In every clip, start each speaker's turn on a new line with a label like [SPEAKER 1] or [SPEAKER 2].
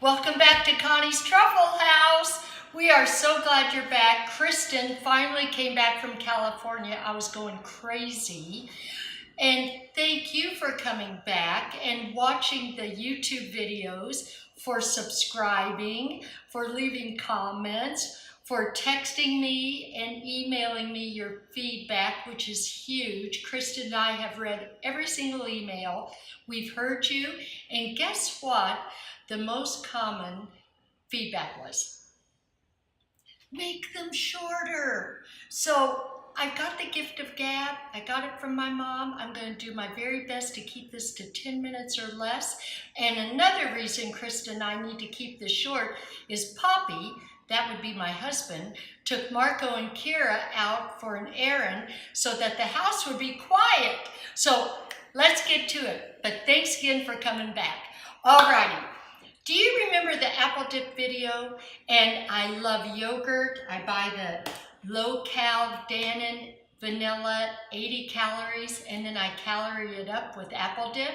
[SPEAKER 1] Welcome back to Connie's Truffle House. We are so glad you're back. Kristin finally came back from California. I was going crazy. And thank you for coming back and watching the YouTube videos, for subscribing, for leaving comments, for texting me and emailing me your feedback, which is huge. Kristin and I have read every single email. We've heard you. And guess what? The most common feedback was, make them shorter. So I got the gift of gab. I got it from my mom. I'm going to do my very best to keep this to 10 minutes or less. And another reason Kristin and I need to keep this short is Poppy, that would be my husband, took Marco and Kira out for an errand so that the house would be quiet. So let's get to it. But thanks again for coming back. Alrighty. Do you remember the apple dip video? And I love yogurt. I buy the low-cal Dannon vanilla, 80 calories, and then I calorie it up with apple dip.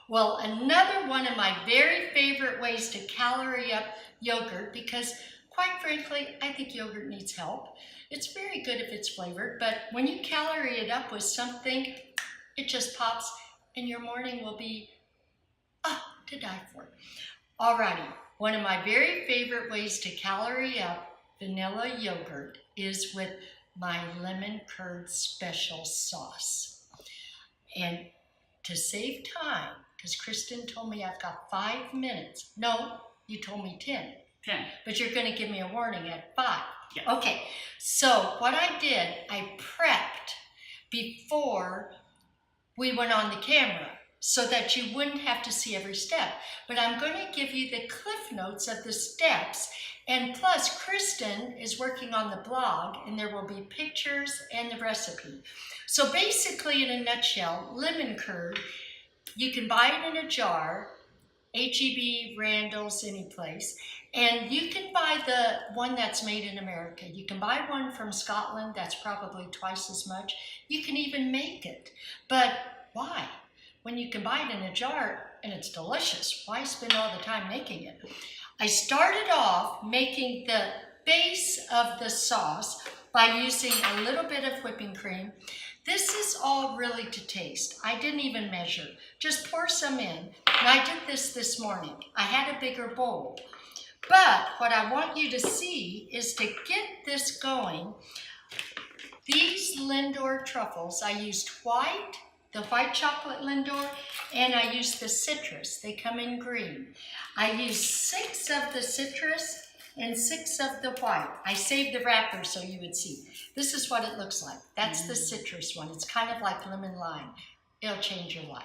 [SPEAKER 1] Well, another one of my very favorite ways to calorie up yogurt, because quite frankly, I think yogurt needs help. It's very good if it's flavored, but when you calorie it up with something, it just pops, and your morning will be, to die for. Alrighty, one of my very favorite ways to calorie up vanilla yogurt is with my lemon curd special sauce. And to save time, because Kristin told me I've got 5 minutes. No, you told me 10.
[SPEAKER 2] 10.
[SPEAKER 1] But you're going to give me a warning at 5.
[SPEAKER 2] Yes.
[SPEAKER 1] Okay, so what I did, I prepped before we went on the camera, so that you wouldn't have to see every step. But I'm going to give you the cliff notes of the steps. And plus, Kristin is working on the blog, and there will be pictures and the recipe. So basically, in a nutshell, lemon curd, you can buy it in a jar, H-E-B, Randall's, any place. And you can buy the one that's made in America. You can buy one from Scotland that's probably twice as much. You can even make it. But why? When you can buy it in a jar and it's delicious, why spend all the time making it? I started off making the base of the sauce by using a little bit of whipping cream. This is all really to taste. I didn't even measure. Just pour some in. And I did this morning. I had a bigger bowl. But what I want you to see is to get this going. These Lindor truffles, I used the white chocolate Lindor, and I used the citrus. They come in green. I used 6 of the citrus and 6 of the white. I saved the wrapper so you would see. This is what it looks like. That's the citrus one. It's kind of like lemon lime. It'll change your life.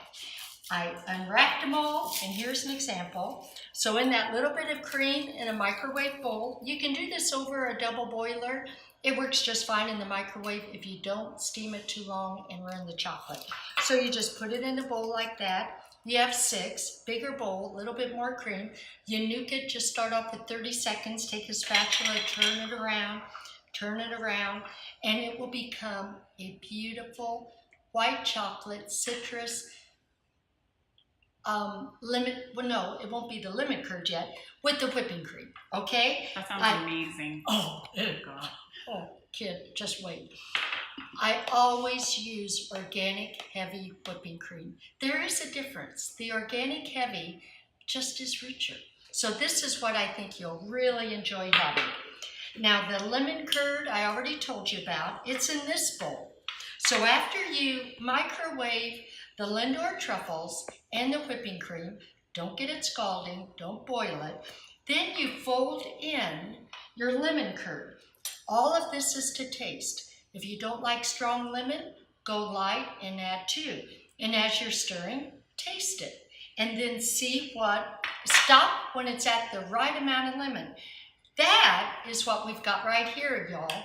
[SPEAKER 1] I unwrapped them all, and here's an example. So in that little bit of cream in a microwave bowl, you can do this over a double boiler. It works just fine in the microwave if you don't steam it too long and ruin the chocolate. So you just put it in a bowl like that. You have 6, bigger bowl, a little bit more cream. You nuke it, just start off with 30 seconds. Take a spatula, turn it around, and it will become a beautiful white chocolate citrus lemon. Well, no, it won't be the lemon curd yet, with the whipping cream. Okay?
[SPEAKER 2] That sounds amazing.
[SPEAKER 1] Oh, God. Oh, kid, just wait. I always use organic heavy whipping cream. There is a difference. The organic heavy just is richer. So this is what I think you'll really enjoy having. Now the lemon curd I already told you about. It's in this bowl. So after you microwave the Lindor truffles and the whipping cream, don't get it scalding, don't boil it. Then you fold in your lemon curd. All of this is to taste. If you don't like strong lemon, go light and add 2. And as you're stirring, taste it. And then see stop when it's at the right amount of lemon. That is what we've got right here, y'all.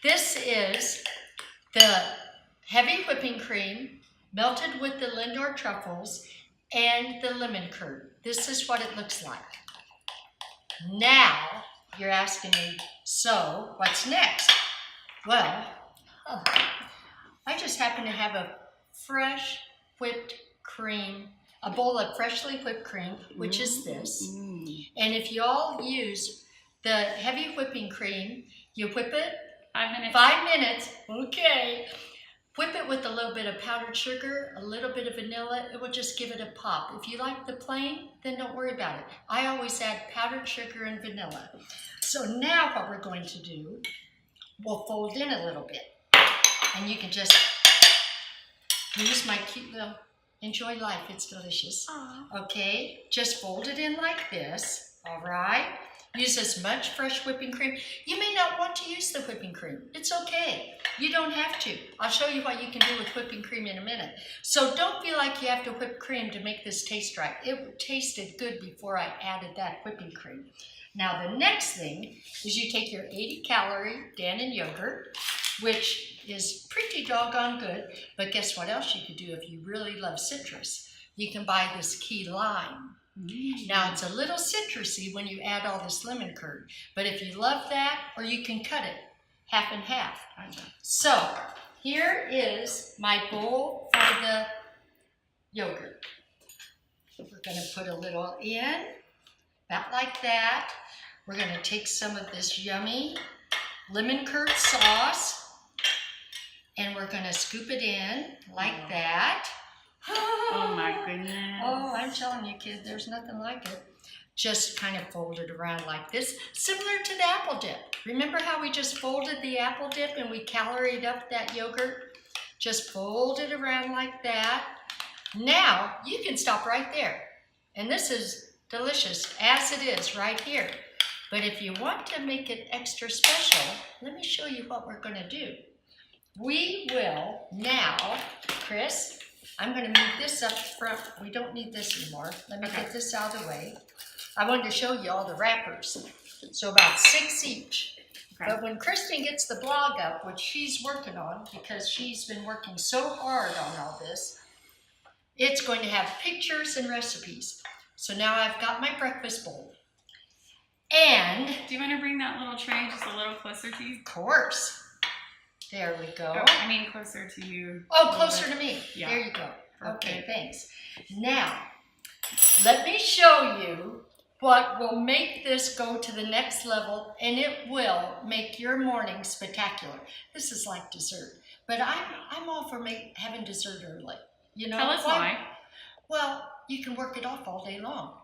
[SPEAKER 1] This is the heavy whipping cream melted with the Lindor truffles and the lemon curd. This is what it looks like. Now, you're asking me, so what's next? Well, I just happen to have a fresh whipped cream a bowl of freshly whipped cream, which is this. And if you all use the heavy whipping cream, you whip it
[SPEAKER 2] 5 minutes.
[SPEAKER 1] 5 minutes, okay. Whip it with a little bit of powdered sugar, a little bit of vanilla. It will just give it a pop. If you like the plain, then don't worry about it. I always add powdered sugar and vanilla. So now what we're going to do, we'll fold in a little bit. And you can just use my cute little, enjoy life, it's delicious.
[SPEAKER 2] Aww.
[SPEAKER 1] Okay, just fold it in like this, all right? Use as much fresh whipping cream. You may not want to use the whipping cream. It's okay. You don't have to. I'll show you what you can do with whipping cream in a minute. So don't feel like you have to whip cream to make this taste right. It tasted good before I added that whipping cream. Now the next thing is you take your 80-calorie Dannon yogurt, which is pretty doggone good, but guess what else you could do if you really love citrus? You can buy this key lime. Now it's a little citrusy when you add all this lemon curd, but if you love that, or you can cut it half and half. So here is my bowl for the yogurt. We're going to put a little in, about like that. We're going to take some of this yummy lemon curd sauce, and we're going to scoop it in like that.
[SPEAKER 2] Oh my goodness.
[SPEAKER 1] Oh, I'm telling you, kid, there's nothing like it. Just kind of fold it around like this, similar to the apple dip. Remember how we just folded the apple dip and we caloried up that yogurt? Just fold it around like that. Now, you can stop right there. And this is delicious as it is right here. But if you want to make it extra special, let me show you what we're going to do. We will now, Chris, I'm going to move this up front. We don't need this anymore. Let me get this out of the way. I wanted to show you all the wrappers. So about 6 each. Okay. But when Kristin gets the blog up, which she's working on because she's been working so hard on all this, it's going to have pictures and recipes. So now I've got my breakfast bowl. And
[SPEAKER 2] do you want to bring that little tray just a little closer to you?
[SPEAKER 1] Of course. There we go.
[SPEAKER 2] Oh, I mean closer to you.
[SPEAKER 1] Oh, closer to me.
[SPEAKER 2] Yeah.
[SPEAKER 1] There you go.
[SPEAKER 2] Perfect.
[SPEAKER 1] Okay, thanks. Now, let me show you what will make this go to the next level, and it will make your morning spectacular. This is like dessert, but I'm all for having dessert early. You know,
[SPEAKER 2] tell us why.
[SPEAKER 1] Well, you can work it off all day long.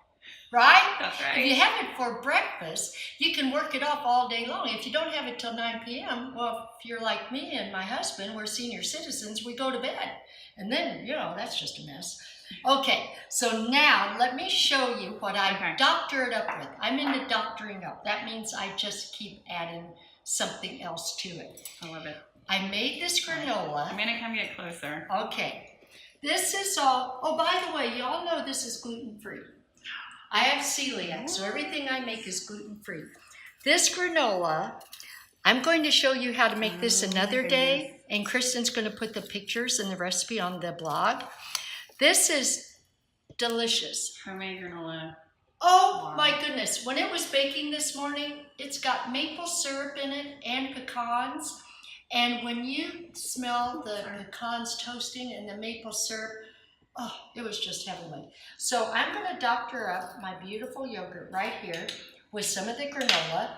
[SPEAKER 1] Right?
[SPEAKER 2] That's right.
[SPEAKER 1] If you have it for breakfast, you can work it off all day long. If you don't have it till 9 p.m., well, if you're like me and my husband, we're senior citizens, we go to bed. And then, you know, that's just a mess. Okay, so now let me show you what I doctor it up with. I'm into doctoring up. That means I just keep adding something else to it.
[SPEAKER 2] I love it.
[SPEAKER 1] I made this granola.
[SPEAKER 2] I'm going to come get closer.
[SPEAKER 1] Okay. This is all, oh, by the way, you all know this is gluten-free. I have celiac, so everything I make is gluten-free. This granola, I'm going to show you how to make this another day, and Kristin's going to put the pictures and the recipe on the blog. This is delicious.
[SPEAKER 2] Homemade granola.
[SPEAKER 1] Oh my goodness. When it was baking this morning, it's got maple syrup in it and pecans. And when you smell the pecans toasting and the maple syrup, oh, it was just heavenly. So I'm going to doctor up my beautiful yogurt right here with some of the granola.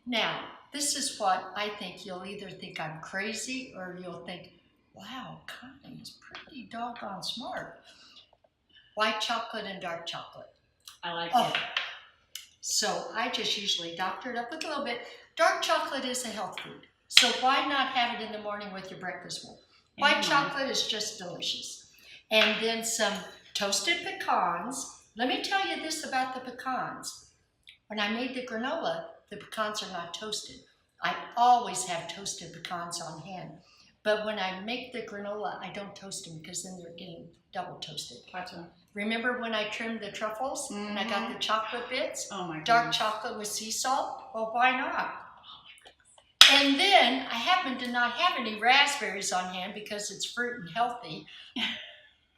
[SPEAKER 1] Now, this is what I think you'll either think I'm crazy or you'll think, wow, Connie is pretty doggone smart. White chocolate and dark chocolate.
[SPEAKER 2] I like it.
[SPEAKER 1] So I just usually doctor it up with a little bit. Dark chocolate is a health food. So why not have it in the morning with your breakfast bowl? White chocolate is just delicious. And then some toasted pecans. Let me tell you this about the pecans. When I made the granola, the pecans are not toasted. I always have toasted pecans on hand. But when I make the granola, I don't toast them because then they're getting double toasted.
[SPEAKER 2] Gotcha.
[SPEAKER 1] Remember when I trimmed the truffles and I got the chocolate bits?
[SPEAKER 2] Oh my goodness.
[SPEAKER 1] Dark chocolate with sea salt? Well, why not? And then I happen to not have any raspberries on hand because it's fruit and healthy.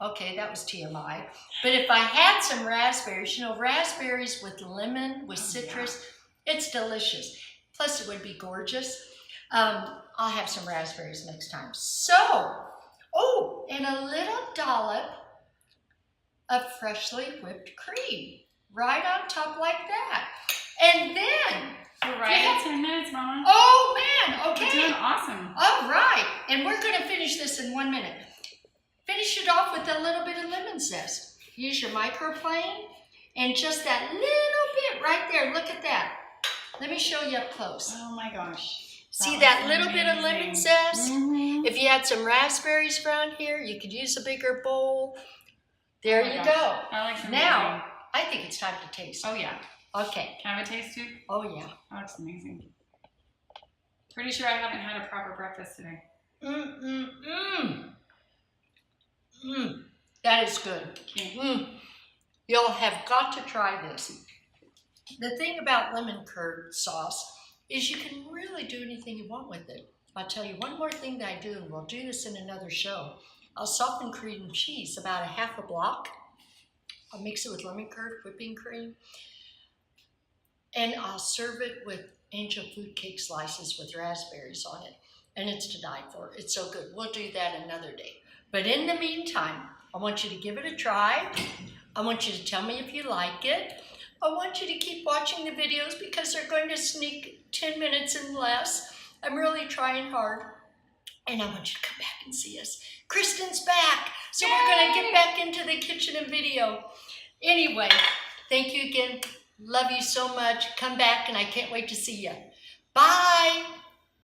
[SPEAKER 1] Okay, that was TMI. But if I had some raspberries, you know, raspberries with lemon, with citrus, it's delicious. Plus it would be gorgeous. I'll have some raspberries next time. So, oh, and a little dollop of freshly whipped cream right on top like that. And then,
[SPEAKER 2] We're right at 10 minutes, Mama.
[SPEAKER 1] oh man,
[SPEAKER 2] We're
[SPEAKER 1] okay.
[SPEAKER 2] doing awesome.
[SPEAKER 1] All right, and we're going to finish this in 1 minute. Finish it off with a little bit of lemon zest. Use your microplane and just that little bit right there. Look at that. Let me show you up close.
[SPEAKER 2] Oh my gosh.
[SPEAKER 1] See that little bit of lemon zest?
[SPEAKER 2] Mm-hmm.
[SPEAKER 1] If you had some raspberries around here, you could use a bigger bowl. There you go.
[SPEAKER 2] I like the
[SPEAKER 1] Now, I think it's time to taste.
[SPEAKER 2] Oh yeah.
[SPEAKER 1] Okay.
[SPEAKER 2] Can I have a taste too?
[SPEAKER 1] Oh yeah.
[SPEAKER 2] Oh, it's amazing. Pretty sure I haven't had a proper breakfast today.
[SPEAKER 1] That is good.
[SPEAKER 2] Okay.
[SPEAKER 1] You'll have got to try this. The thing about lemon curd sauce is you can really do anything you want with it. I'll tell you one more thing that I do, and we'll do this in another show. I'll soften cream cheese about a half a block. I'll mix it with lemon curd, whipping cream, and I'll serve it with angel food cake slices with raspberries on it. And it's to die for. It's so good. We'll do that another day. But in the meantime, I want you to give it a try. I want you to tell me if you like it. I want you to keep watching the videos because they're going to sneak 10 minutes and less. I'm really trying hard. And I want you to come back and see us. Kristin's back. So we're going to get back into the kitchen and video. Anyway, thank you again. Love you so much. Come back and I can't wait to see you. Bye.